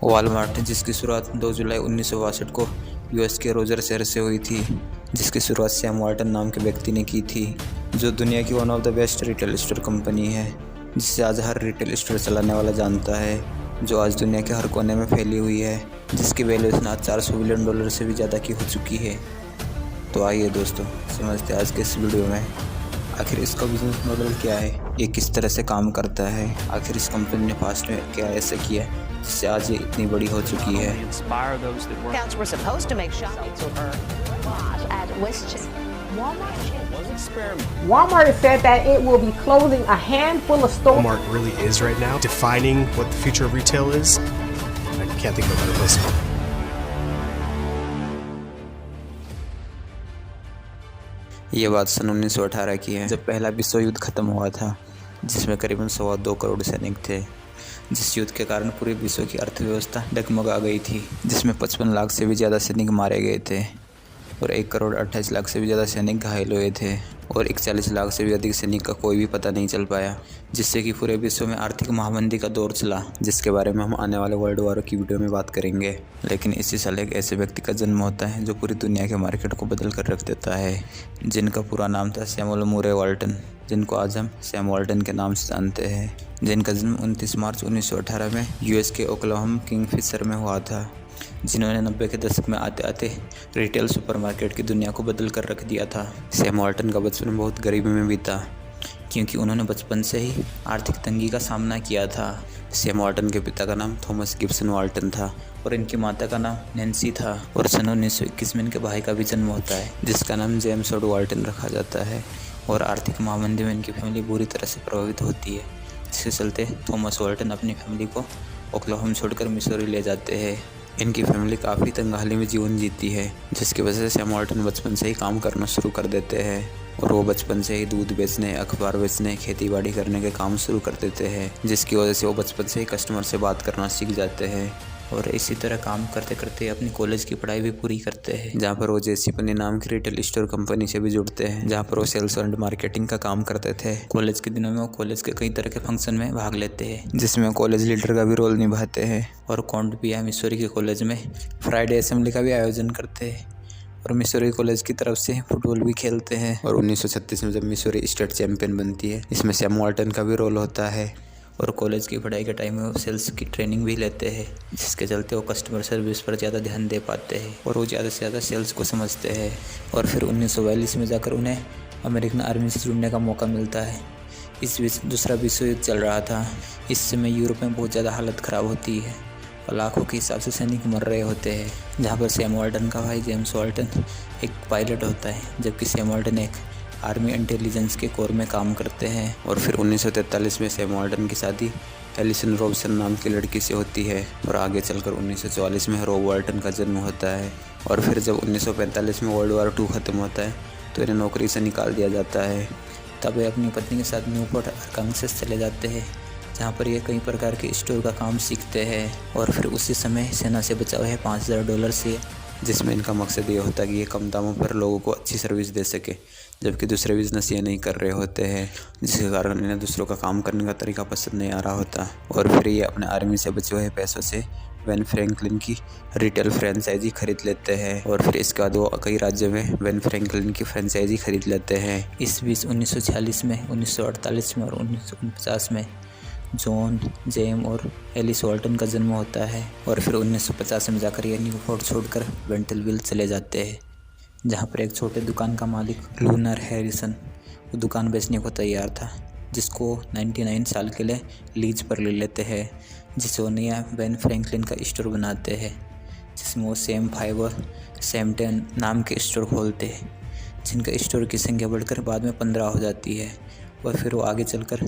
Walmart, जिसकी शुरुआत 2 जुलाई 1962 को यूएस के रोजर शहर से हुई थी, जिसकी शुरुआत सैम वॉल्टन नाम के व्यक्ति ने की थी, जो दुनिया की one of the best retail store company है, जिसे आज हर रिटेल स्टोर चलाने वाला जानता है, जो आज दुनिया के हर कोने में फैली हुई है, जिसकी वैल्यूएशन आज $400 बिलियन से भी ज़्यादा की हो चुकी है। तो आइए दोस्तों, समझते हैं आज के इस वीडियो में आखिर इसका बिजनेस मॉडल क्या है, ये किस तरह से काम करता है, आखिर इस कंपनी ने पास्ट में क्या ऐसा किया जिससे आज ये इतनी बड़ी हो चुकी है। Walmart has said that it will be closing a handful of stores. Walmart really is right now defining what the future of retail is. I can't think of a better place to go. ये बात सन 1918 की है, जब पहला विश्व युद्ध खत्म हुआ था, जिसमें करीबन 2.25 करोड़ सैनिक थे, जिस युद्ध के कारण पूरे विश्व की अर्थव्यवस्था डगमगा गई थी, जिसमें 55 लाख से भी ज़्यादा सैनिक मारे गए थे और 1 करोड़ 28 लाख से भी ज़्यादा सैनिक घायल हुए थे और 41 लाख से भी अधिक सैनिक का कोई भी पता नहीं चल पाया, जिससे कि पूरे विश्व में आर्थिक महामंदी का दौर चला, जिसके बारे में हम आने वाले वर्ल्ड वॉर की वीडियो में बात करेंगे। लेकिन इसी साल एक ऐसे व्यक्ति का जन्म होता है जो पूरी दुनिया के मार्केट को बदल कर रख देता है, जिनका पूरा नाम था सैमुअल मूरे वॉल्टन, जिनको आज हम सैम वॉल्टन के नाम से जानते हैं, जिनका जन्म 29 मार्च 1918 में यूएस के ओक्लाहोमा किंगफिशर में हुआ था, जिन्होंने 90 के दशक में आते आते रिटेल सुपरमार्केट की दुनिया को बदल कर रख दिया था। सैम वॉल्टन का बचपन बहुत गरीबी में बीता, क्योंकि उन्होंने बचपन से ही आर्थिक तंगी का सामना किया था। सैम वॉल्टन के पिता का नाम थॉमस गिब्सन वॉल्टन था और इनकी माता का नाम नैन्सी था और सन 1921 में इनके भाई का भी जन्म होता है, जिसका नाम जेम्स ऑड वॉल्टन रखा जाता है और आर्थिक महामंदी में इनकी फैमिली बुरी तरह से प्रभावित होती है, जिसके चलते थॉमस वॉल्टन अपनी फैमिली को ओक्लाहोमा छोड़कर मिसौरी ले जाते हैं। इनकी फैमिली काफ़ी तंगहाली में जीवन जीती है, जिसकी वजह से सैम वॉल्टन बचपन से ही काम करना शुरू कर देते हैं और वो बचपन से ही दूध बेचने, अखबार बेचने, खेती बाड़ी करने के काम शुरू कर देते हैं, जिसकी वजह से वो बचपन से ही कस्टमर से बात करना सीख जाते हैं और इसी तरह काम करते करते अपनी कॉलेज की पढ़ाई भी पूरी करते हैं, जहाँ पर वो जेसी पन्नी नाम की रिटेल स्टोर कंपनी से भी जुड़ते हैं, जहाँ पर वो सेल्स एंड मार्केटिंग का काम करते थे। कॉलेज के दिनों में वो कॉलेज के कई तरह के फंक्शन में भाग लेते हैं, जिसमें कॉलेज लीडर का भी रोल निभाते हैं और कॉन्टपिया मिसौरी के कॉलेज में फ्राइडे असेंबली का भी आयोजन करते हैं और मिसौरी कॉलेज की तरफ से फुटबॉल भी खेलते हैं। और 1936 में जब मिसौरी स्टेट चैंपियन बनती है, इसमें सैम वॉल्टन का भी रोल होता है और कॉलेज की पढ़ाई के टाइम में वो सेल्स की ट्रेनिंग भी लेते हैं, जिसके चलते वो कस्टमर सर्विस पर ज़्यादा ध्यान दे पाते हैं और वो ज़्यादा से ज़्यादा सेल्स को समझते हैं। और फिर 1942 में जाकर उन्हें अमेरिकन आर्मी से जुड़ने का मौका मिलता है। इस बीच दूसरा विश्व युद्ध चल रहा था। इस समय यूरोप में बहुत ज़्यादा हालत ख़राब होती है और लाखों के हिसाब से सैनिक मर रहे होते हैं, जहाँ पर सैम वॉल्टन का भाई जेम्स वॉल्टन एक पायलट होता है, जबकि सैम वॉल्टन एक आर्मी इंटेलिजेंस के कोर में काम करते हैं। और फिर 1943 में सैम वॉल्टन की शादी एलिसन रॉबसन नाम की लड़की से होती है और आगे चलकर 1944 में रॉब वॉल्टन का जन्म होता है। और फिर जब 1945 में वर्ल्ड वॉर 2 ख़त्म होता है तो इन्हें नौकरी से निकाल दिया जाता है। तब वे अपनी पत्नी के साथ न्यूपोर्ट आर्कांसस चले जाते हैं, जहाँ पर ये कई प्रकार के स्टोर का काम सीखते हैं और फिर उसी समय सेना से बचा हुआ है $5000 से, जिसमें इनका मकसद ये होता है कि ये कम दामों पर लोगों को अच्छी सर्विस दे सके, जबकि दूसरे बिजनेस ये नहीं कर रहे होते हैं, जिसके कारण इन्हें दूसरों का काम करने का तरीका पसंद नहीं आ रहा होता। और फिर ये अपने आर्मी से बचे हुए पैसों से बेन फ्रैंकलिन की रिटेल फ्रेंचाइजी खरीद लेते हैं और फिर इसके बाद वो कई राज्यों में बेन फ्रैंकलिन की फ्रेंचाइजी खरीद लेते हैं। इस बीच 1946 में, 1948 में और 1949 में जॉन, जेम और एलिस वॉल्टन का जन्म होता है और फिर 1950 में जाकर ये न्यूपोर्ट छोड़कर बेंटलविल चले जाते हैं, जहाँ पर एक छोटे दुकान का मालिक लूनर हैरिसन वो दुकान बेचने को तैयार था, जिसको 99 साल के लिए लीज पर ले लेते हैं, जिसे वो नया बेन फ्रैंकलिन का स्टोर बनाते हैं, जिसमें वो सैम 5 और सैम 10 नाम के स्टोर खोलते हैं, जिनका स्टोर की संख्या बढ़कर बाद में 15 हो जाती है। और फिर वो आगे चलकर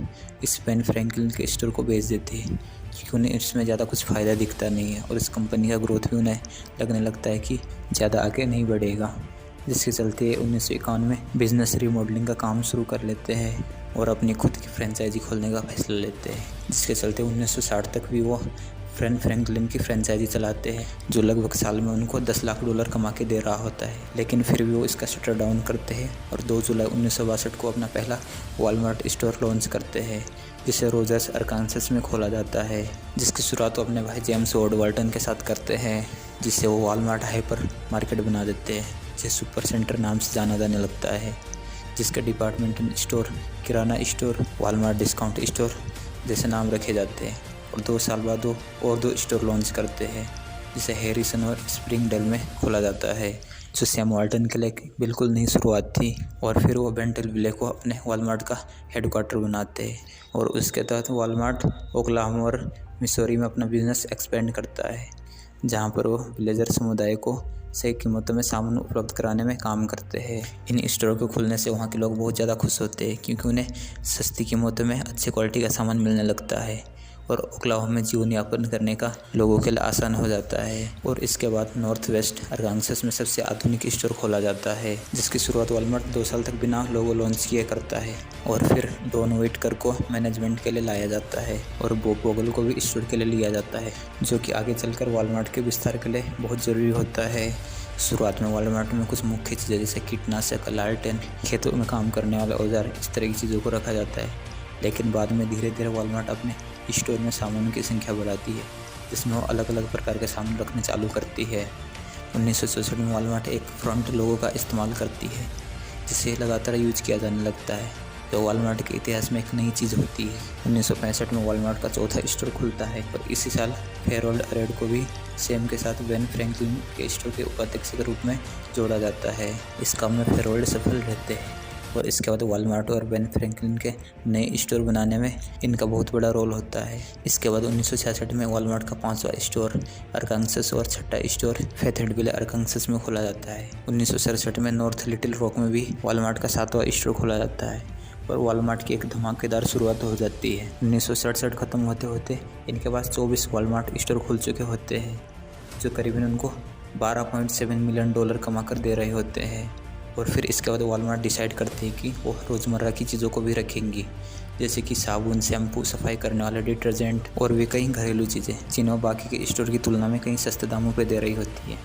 इस बेन फ्रैंकलिन के स्टोर को बेच देते हैं, क्योंकि उन्हें इसमें ज़्यादा कुछ फ़ायदा दिखता नहीं है और इस कंपनी का ग्रोथ भी उन्हें लगने लगता है कि ज़्यादा आगे नहीं बढ़ेगा, जिसके चलते 1951 में बिजनेस रीमॉडलिंग का काम शुरू कर लेते हैं और अपनी खुद की फ्रेंचाइजी खोलने का फैसला लेते हैं, जिसके चलते 1960 तक भी वो फ्रैंकलिन की फ्रेंचाइजी चलाते हैं, जो लगभग साल में उनको $10 लाख कमा के दे रहा होता है। लेकिन फिर भी वो इसका शटर डाउन करते हैं और 2 जुलाई 1962 को अपना पहला वॉलमार्ट स्टोर लॉन्च करते हैं, जिसे रोजर्स अरकानसस में खोला जाता है, जिसकी शुरुआत वो अपने भाई जेम्स वॉर्ड वाल्टन के साथ करते हैं, जिससे वो वॉलमार्ट हाइपर मार्केट बना देते हैं, जिसे सुपर सेंटर नाम से जाना जाने लगता है, जिसके डिपार्टमेंटल स्टोर, किराना स्टोर, वॉलमार्ट डिस्काउंट स्टोर जैसे नाम रखे जाते हैं। और 2 साल बाद वो और 2 स्टोर लॉन्च करते हैं, जिसे हैरिसन और स्प्रिंगडेल में खोला जाता है, जो सैम वाल्टन के लिए बिल्कुल नई शुरुआत थी। और फिर वो बेंटल विले को अपने वॉलमार्ट का हेडक्वार्टर बनाते हैं और उसके तहत वॉलमार्ट ओक्लाहोमा और मिसौरी में अपना बिजनेस एक्सपेंड करता है, जहाँ पर वो विलेजर समुदाय को सही कीमतों में सामान उपलब्ध कराने में काम करते हैं। इन स्टोर के खुलने से वहाँ के लोग बहुत ज़्यादा खुश होते हैं, क्योंकि उन्हें सस्ती कीमतों में अच्छी क्वालिटी का सामान मिलने लगता है और ओक्लाहोमा में जीवन यापन करने का लोगों के लिए आसान हो जाता है। और इसके बाद नॉर्थ वेस्ट अरकानसस में सबसे आधुनिक स्टोर खोला जाता है, जिसकी शुरुआत वॉलमार्ट 2 साल तक बिना लोगो लॉन्च किए करता है। और फिर डॉन व्हिटेकर को मैनेजमेंट के लिए लाया जाता है और बॉब वोगल को भी स्टोर के लिए लिया जाता है, जो कि आगे चलकर वॉलमार्ट के विस्तार के लिए बहुत ज़रूरी होता है। शुरुआत में वॉलमार्ट में कुछ मुख्य चीज़ें जैसे कीटनाशक, लालटेन, खेतों में काम करने वाले औजार, इस तरह की चीज़ों को रखा जाता है। लेकिन बाद में धीरे धीरे वॉलमार्ट अपने स्टोर में सामानों की संख्या बढ़ाती है, जिसमें वो अलग अलग प्रकार के सामान रखने चालू करती है। 1964 में वॉलमार्ट एक फ्रंट लोगो का इस्तेमाल करती है, जिसे लगातार यूज किया जाने लगता है, जो वॉलमार्ट के इतिहास में एक नई चीज़ होती है। 1965 में वॉलमार्ट का चौथा स्टोर खुलता है और इसी साल हेरोल्ड अरेड को भी सैम के साथ बेन फ्रैंकलिन के स्टोर के उपाध्यक्ष के रूप में जोड़ा जाता है। इस काम में हेरोल्ड सफल रहते हैं और इसके बाद वॉलमार्ट और बेन फ्रैंकलिन के नए स्टोर बनाने में इनका बहुत बड़ा रोल होता है। इसके बाद 1966 में वॉलमार्ट का 5वां स्टोर अरकानसस और 6ठा स्टोर फैथेडविले अरकानसस में खोला जाता है। 1967 में नॉर्थ लिटिल रॉक में भी वॉलमार्ट का 7वां स्टोर खोला जाता है और वॉलमार्ट की एक धमाकेदार शुरुआत हो जाती है। 1967 खत्म होते होते इनके पास 24 वॉलमार्ट स्टोर खुल चुके होते हैं, जो करीबन उनको $12.7 मिलियन कमा कर दे रहे होते हैं। और फिर इसके बाद वॉलमार्ट डिसाइड करते हैं कि वो रोज़मर्रा की चीज़ों को भी रखेंगी, जैसे कि साबुन, शैम्पू, सफाई करने वाला डिटर्जेंट और भी कई घरेलू चीज़ें, जिन्हें बाकी के स्टोर की तुलना में कहीं सस्ते दामों पे दे रही होती है।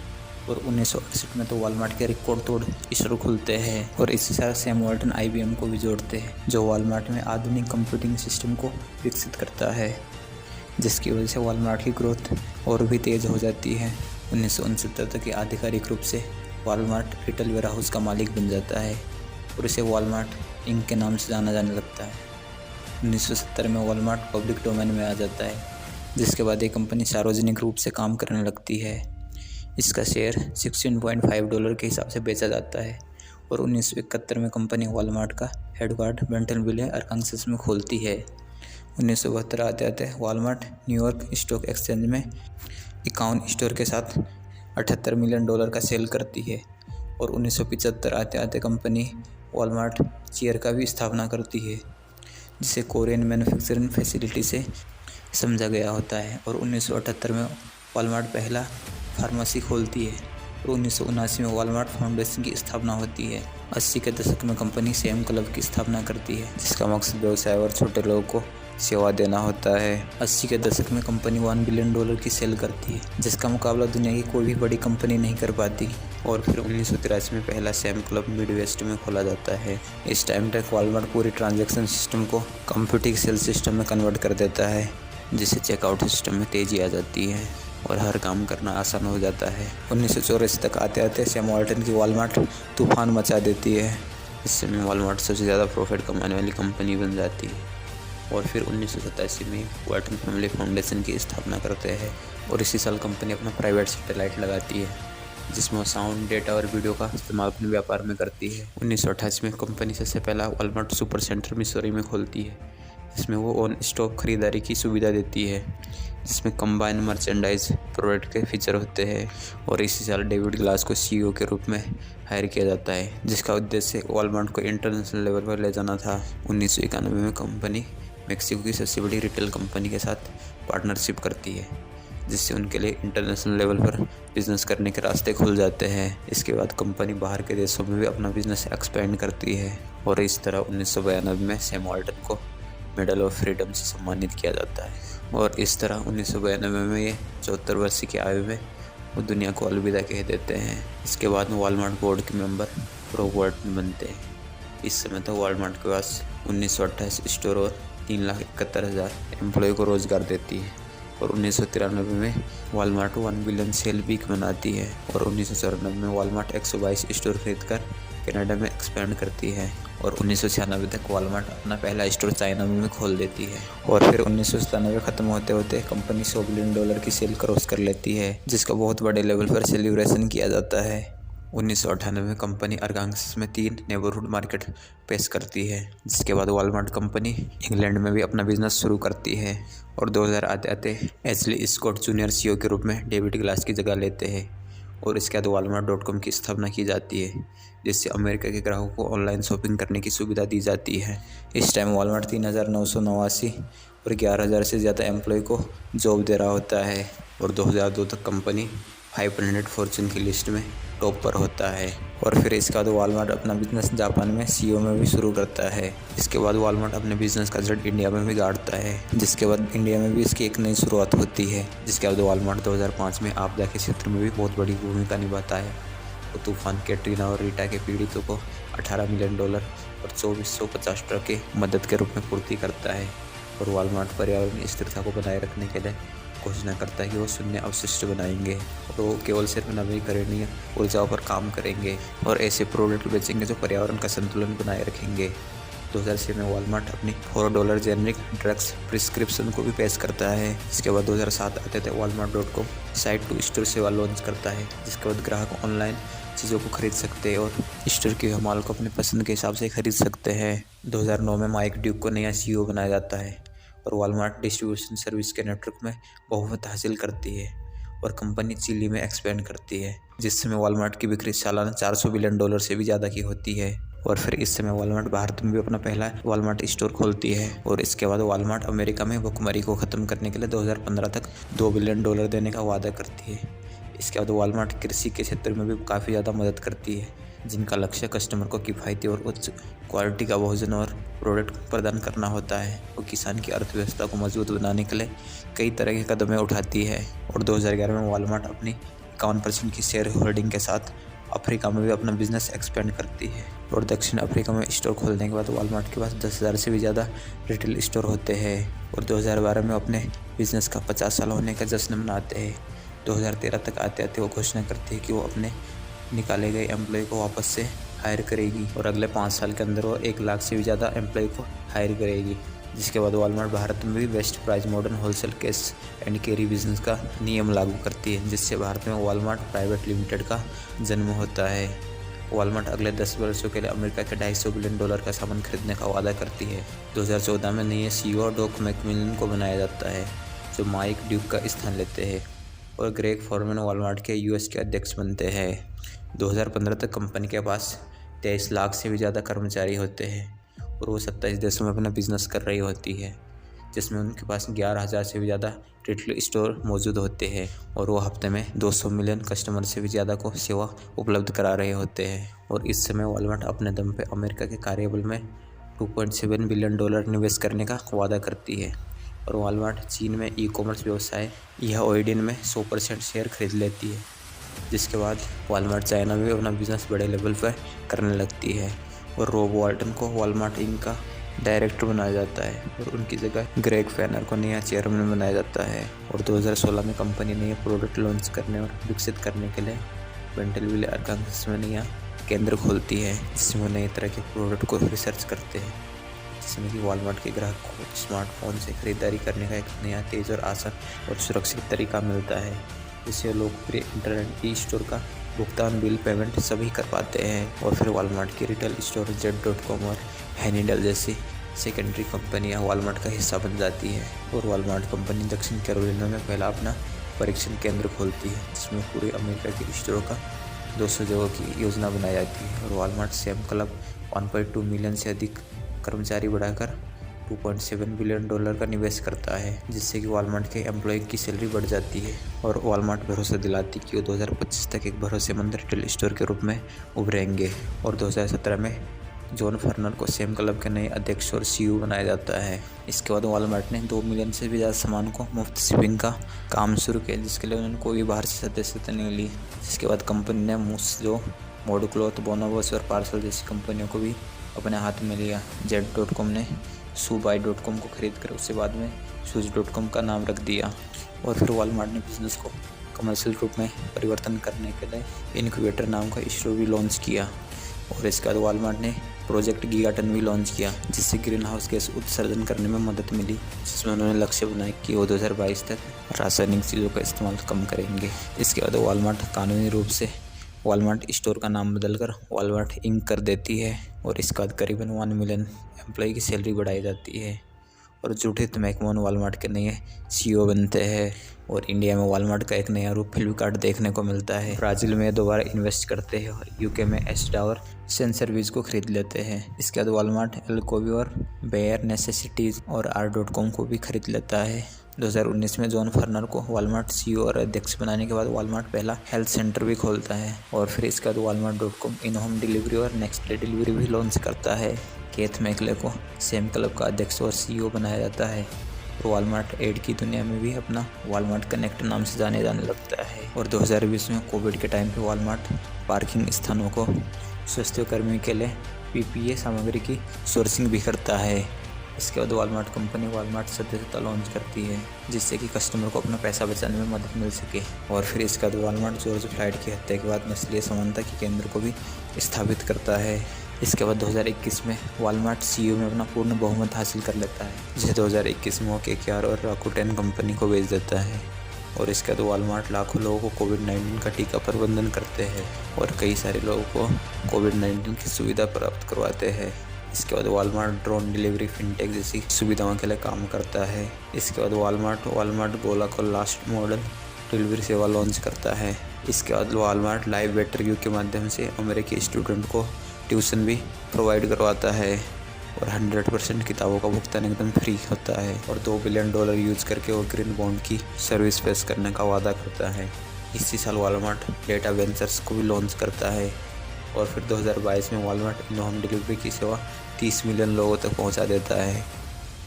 और 1968 में तो वॉलमार्ट के रिकॉर्ड तोड़ स्टोर खुलते हैं और इसी साल सैम वाल्टन IBM को भी जोड़ते हैं, जो वॉलमार्ट में आधुनिक कंप्यूटिंग सिस्टम को विकसित करता है, जिसकी वजह से वॉलमार्ट की ग्रोथ और भी तेज़ हो जाती है। 1969 तक आधिकारिक रूप से वॉलमार्ट रिटेल वेयरहाउस का मालिक बन जाता है और इसे वॉलमार्ट इंक के नाम से जाना जाने लगता है। 1970 में वॉलमार्ट पब्लिक डोमेन में आ जाता है, जिसके बाद ये कंपनी सार्वजनिक रूप से काम करने लगती है। इसका शेयर $16.5 के हिसाब से बेचा जाता है और 1971 में कंपनी वॉलमार्ट का हेडक्वार्टर बेंटन विले अरकानसस में खोलती है। 1972 आते आते वॉलमार्ट न्यूयॉर्क स्टॉक एक्सचेंज में 51 स्टोर के साथ $78 मिलियन का सेल करती है और 1975 आते आते कंपनी वॉलमार्ट चेयर का भी स्थापना करती है, जिसे कोरियन मैन्युफैक्चरिंग फैसिलिटी से समझा गया होता है। और 1978 में वॉलमार्ट पहला फार्मेसी खोलती है और 1979 में वॉलमार्ट फाउंडेशन की स्थापना होती है। 80 के दशक में कंपनी सैम क्लब की स्थापना करती है, जिसका मकसद व्यवसाय और छोटे लोगों को सेवा देना होता है। 80 के दशक में कंपनी $1 बिलियन की सेल करती है, जिसका मुकाबला दुनिया की कोई भी बड़ी कंपनी नहीं कर पाती। और फिर 1983 में पहला सैम क्लब मिडवेस्ट में खोला जाता है। इस टाइम तक वॉलमार्ट पूरी ट्रांजैक्शन सिस्टम को कंप्यूटिंग सेल सिस्टम में कन्वर्ट कर देता है, जिससे चेकआउट सिस्टम में तेजी आ जाती है और हर काम करना आसान हो जाता है। 1984 तक आते आते सैम वाल्टन की वॉलमार्ट तूफान मचा देती है। इस समय वॉलमार्ट सबसे ज़्यादा प्रॉफिट कमाने वाली कंपनी बन जाती है। और फिर 1987 में वाल्टन फैमिली फाउंडेशन की स्थापना करते हैं और इसी साल कंपनी अपना प्राइवेट सैटेलाइट लगाती है, जिसमें साउंड, डेटा और वीडियो का इस्तेमाल अपने व्यापार में करती है। 1988 में कंपनी सबसे पहला वॉलमार्ट सुपर सेंटर मिसौरी में खोलती है, जिसमें वो ऑन स्टॉक खरीदारी की सुविधा देती है, जिसमें कंबाइन मर्चेंडाइज प्रोडक्ट के फीचर होते हैं। और इसी साल डेविड ग्लास को CEO के रूप में हायर किया जाता है, जिसका उद्देश्य वॉलमार्ट को इंटरनेशनल लेवल पर ले जाना था। 1991 में कंपनी मेक्सिको की सबसे बड़ी रिटेल कंपनी के साथ पार्टनरशिप करती है, जिससे उनके लिए इंटरनेशनल लेवल पर बिजनेस करने के रास्ते खुल जाते हैं। इसके बाद कंपनी बाहर के देशों में भी अपना बिजनेस एक्सपेंड करती है और इस तरह 1992 में सैम वाल्टन को मेडल ऑफ फ्रीडम से सम्मानित किया जाता है। और इस तरह 1992 में ये 74 वर्ष की आयु में वो दुनिया को अलविदा कह देते हैं। इसके बाद में वॉलमार्ट बोर्ड के मेंबर रॉब वाल्टन बनते हैं। इस समय तो वॉलमार्ट के पास 1928 स्टोर और 3,71,000 एम्प्लॉय को रोज़गार देती है। और 1993 में वॉलमार्ट 1 बिलियन सेल वीक बनाती है। और 1994 में वॉलमार्ट 122 स्टोर खरीदकर कनाडा में एक्सपेंड करती है। और 1996 तक वॉलमार्ट अपना पहला स्टोर चाइना में खोल देती है। और फिर 1997 खत्म होते होते कंपनी $100 बिलियन की सेल क्रॉस कर लेती है, जिसका बहुत बड़े लेवल पर सेलिब्रेशन किया जाता है। 1998 में कंपनी अरकांसस में 3 नेबरहुड मार्केट पेश करती है, जिसके बाद वॉलमार्ट कंपनी इंग्लैंड में भी अपना बिजनेस शुरू करती है। और 2000 आते आते एशली स्कॉट जूनियर CEO के रूप में डेविड ग्लास की जगह लेते हैं। और इसके बाद Walmart.com की स्थापना की जाती है, जिससे अमेरिका के ग्राहकों को ऑनलाइन शॉपिंग करने की सुविधा दी जाती है। इस टाइम Walmart 3,989 और 11,000 से ज़्यादा एम्प्लॉय को जॉब दे रहा होता है। और 2002 तक कंपनी 500 फॉर्च्यून की लिस्ट में टॉप पर होता है। और फिर इसके बाद Walmart अपना बिजनेस जापान में CEO में भी शुरू करता है। इसके बाद Walmart अपने बिजनेस का जड़ इंडिया में भी गाड़ता है, जिसके बाद इंडिया में भी इसकी एक नई शुरुआत होती है। जिसके बाद Walmart 2005 में आपदा के क्षेत्र में भी बहुत बड़ी भूमिका निभाता है। वो तूफान कैटरीना और रीटा के पीड़ितों को $18 मिलियन और 2450 ट्रक की मदद के रूप में पूर्ति करता है। और Walmart पर्यावरण स्थिरता को बनाए रखने के लिए घोषणा करता है कि वो शून्य अवशिष्ट बनाएंगे और वो केवल सिर्फ नवीकरणीय ऊर्जाओं पर काम करेंगे और ऐसे प्रोडक्ट बेचेंगे जो पर्यावरण का संतुलन बनाए रखेंगे। 2006 में Walmart अपनी $4 जेनरिक ड्रग्स प्रिस्क्रिप्शन को भी पेश करता है। इसके बाद 2007 आते थे Walmart.com साइट टू स्टोर सेवा लॉन्च करता है, जिसके बाद ग्राहक ऑनलाइन चीज़ों को खरीद सकते हैं और स्टोर के माल को अपनी पसंद के हिसाब से खरीद सकते हैं। 2009 में माइक ड्यूक को नया CEO बनाया जाता है और Walmart डिस्ट्रीब्यूशन सर्विस के नेटवर्क में बहुमत हासिल करती है और कंपनी चिली में एक्सपेंड करती है, जिस समय Walmart की बिक्री सालाना $400 बिलियन से भी ज़्यादा की होती है। और फिर इस समय Walmart भारत में भी अपना पहला Walmart स्टोर खोलती है। और इसके बाद Walmart अमेरिका में भुखमरी को ख़त्म करने के लिए 2015 तक $2 बिलियन देने का वादा करती है। इसके बाद Walmart कृषि के क्षेत्र में भी काफ़ी ज़्यादा मदद करती है, जिनका लक्ष्य कस्टमर को किफ़ायती और उच्च क्वालिटी का भोजन और प्रोडक्ट प्रदान करना होता है। वो किसान की अर्थव्यवस्था को मजबूत बनाने के लिए कई तरह के कदमें उठाती है। और 2011 में Walmart अपनी 51% की शेयर होल्डिंग के साथ अफ्रीका में भी अपना बिजनेस एक्सपेंड करती है। और दक्षिण अफ्रीका में स्टोर खोलने के बाद Walmart के पास 10,000 से भी ज़्यादा रिटेल स्टोर होते हैं। और 2012 में अपने बिजनेस का 50 साल होने का जश्न मनाते हैं। 2013 तक आते आते वो घोषणा करती है कि वो अपने निकाले गए एम्प्लॉय को वापस से हायर करेगी और अगले 5 साल के अंदर वो 1 लाख से भी ज़्यादा एम्प्लॉय को हायर करेगी। जिसके बाद Walmart भारत में भी best price modern wholesale cash and carry business का नियम लागू करती है, जिससे भारत में Walmart प्राइवेट लिमिटेड का जन्म होता है। Walmart अगले 10 वर्षों के लिए अमेरिका के $250 बिलियन का सामान खरीदने का वादा करती है। 2014 में नए CEO डॉक मैकमिलन को बनाया जाता है, जो माइक ड्यूक का स्थान लेते हैं और ग्रेग फॉरमैन Walmart के US के अध्यक्ष बनते हैं। 2015 तक कंपनी के पास 23 लाख से भी ज़्यादा कर्मचारी होते हैं और वो 27 देशों में अपना बिजनेस कर रही होती है, जिसमें उनके पास 11,000 से भी ज़्यादा रिटेल स्टोर मौजूद होते हैं और वो हफ्ते में 200 मिलियन कस्टमर से भी ज़्यादा को सेवा उपलब्ध करा रहे होते हैं। और इस समय Walmart अपने दम पे अमेरिका के कार्यबल में $2.7 बिलियन निवेश करने का वादा करती है। और Walmart चीन में ई-कॉमर्स व्यवसाय यह ओइडिन में 100% शेयर खरीद लेती है, जिसके बाद Walmart चाइना में अपना बिजनेस बड़े लेवल पर करने लगती है और रॉब वाल्टन को Walmart इंक का डायरेक्टर बनाया जाता है और उनकी जगह ग्रेग फैनर को नया चेयरमैन बनाया जाता है। और 2016 में कंपनी नए प्रोडक्ट लॉन्च करने और विकसित करने के लिए बेंटलविल अरकांसस में नया केंद्र खोलती है, जिसमें नए तरह के प्रोडक्ट को रिसर्च करते हैं, जिसमें कि Walmart के ग्राहक को स्मार्टफोन से खरीदारी करने का एक नया तेज़ और आसान और सुरक्षित तरीका मिलता है, जिससे लोकप्रिय इंटरनेट ई स्टोर का भुगतान बिल पेमेंट सभी कर पाते हैं। और फिर Walmart की रिटेल स्टोर Z.com और हैनिडल जैसी सेकेंडरी कंपनियां Walmart का हिस्सा बन जाती है और Walmart कंपनी दक्षिण कैरोलिना में पहला अपना परीक्षण केंद्र खोलती है, जिसमें पूरे अमेरिका के स्टोरों का 200 जगह की योजना बनाई जाती है। और Walmart सैम क्लब 1.2 मिलियन से अधिक कर्मचारी बढ़ाकर $2.7 बिलियन का निवेश करता है, जिससे कि Walmart के एम्प्लॉय की सैलरी बढ़ जाती है। और Walmart भरोसा दिलाती कि वो 2025 तक एक भरोसेमंद रिटेल स्टोर के रूप में उभरेंगे। और 2017 में जॉन फर्नर को सैम क्लब के नए अध्यक्ष और CEO बनाया जाता है। इसके बाद Walmart ने 2 मिलियन से भी ज़्यादा सामान को मुफ्त शिपिंग का काम शुरू किया, जिसके लिए उन्होंने कोई बाहर से सदस्यता नहीं ली। जिसके बाद कंपनी ने मूस जो मोड क्लॉथ, बोनोबस और पार्सल जैसी कंपनियों को भी अपने हाथ में लिया। Z.com ने SuBuy.com को खरीद कर उसे बाद में Shoes.com का नाम रख दिया। और फिर वॉलमार्ट ने बिजनेस को कमर्शियल रूप में परिवर्तन करने के लिए इनक्यूबेटर नाम का स्टोर भी लॉन्च किया। और इसके बाद वॉलमार्ट ने प्रोजेक्ट गीगाटन भी लॉन्च किया, जिससे ग्रीन हाउस गैस उत्सर्जन करने में मदद मिली, जिसमें उन्होंने लक्ष्य बनाया कि वो 2022 तक रासायनिक चीज़ों का इस्तेमाल कम करेंगे। इसके बाद वॉलमार्ट कानूनी रूप से वॉलमार्ट स्टोर का नाम बदलकर वॉलमार्ट इंक कर देती है और इसके बाद करीबन 1 मिलियन एम्प्लॉय की सैलरी बढ़ाई जाती है। और जूठित मैकमोहन वॉलमार्ट के नए CEO बनते हैं। और इंडिया में वॉलमार्ट का एक नया रूप फ्लिपकार्ट देखने को मिलता है। ब्राज़ील में दोबारा इन्वेस्ट करते हैं और यूके में एस्टा और सेंसरविज को खरीद लेते हैं। इसके बाद वॉलमार्ट एलकोवी और बेयर नेसेसिटीज़ और R.com को भी खरीद लेता है। 2019 में जॉन फर्नर को वॉलमार्ट CEO और अध्यक्ष बनाने के बाद वॉलमार्ट पहला हेल्थ सेंटर भी खोलता है। और फिर इसके बाद वॉलमार्ट.com इन होम डिलीवरी और नेक्स्ट डे डिलीवरी भी लॉन्च करता है। केथ मैकले को सैम क्लब का अध्यक्ष और CEO बनाया जाता है। और वॉलमार्ट एड की दुनिया में भी अपना वॉलमार्ट कनेक्ट नाम से जाने लगता है। और 2020 में कोविड के टाइम पे वॉलमार्ट पार्किंग स्थानों को स्वास्थ्य कर्मियों के लिए PPE सामग्री की सोर्सिंग भी करता है। इसके बाद वॉलमार्ट कंपनी वॉलमार्ट सदस्यता लॉन्च करती है, जिससे कि कस्टमर को अपना पैसा बचाने में मदद मिल सके। और फिर इसके बाद वॉलमार्ट जॉर्ज फ्लॉयड की हत्या के बाद नस्लीय समानता के केंद्र को भी स्थापित करता है। इसके बाद 2021 में वॉलमार्ट CEO में अपना पूर्ण बहुमत हासिल कर लेता है, जिसे 2021 में वो KKR और राकुटेन कंपनी को बेच देता है। और इसके बाद वॉलमार्ट लाखों लोगों को कोविड-19 का टीका प्रबंधन करते हैं और कई सारे लोगों को कोविड-19 की सुविधा प्राप्त करवाते हैं। इसके बाद वॉलमार्ट ड्रोन डिलीवरी फिनटेक जैसी सुविधाओं के लिए काम करता है। इसके बाद वॉलमार्ट गोला को लास्ट मॉडल डिलीवरी सेवा लॉन्च करता है। इसके बाद वॉलमार्ट लाइव वेट रिव्यू के माध्यम से अमेरिकी स्टूडेंट को ट्यूशन भी प्रोवाइड करवाता है और 100% किताबों का भुगतान एकदम फ्री होता है। और $2 बिलियन यूज करके वो ग्रीन बॉन्ड की सर्विस पेश करने का वादा करता है। इसी साल वॉलमार्ट डेटा वेंचर्स को भी लॉन्च करता है। और फिर 2022 में वॉलमार्ट इन होम डिलीवरी की सेवा 30 मिलियन लोगों तक पहुंचा देता है।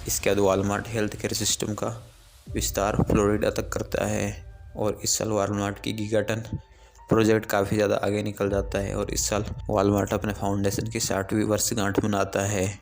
इसके बाद वॉलमार्ट हेल्थ केयर सिस्टम का विस्तार फ्लोरिडा तक करता है। और इस साल वॉलमार्ट की गीगाटन प्रोजेक्ट काफ़ी ज़्यादा आगे निकल जाता है और इस साल वॉलमार्ट अपने फाउंडेशन की 60वीं वर्षगांठ मनाता है।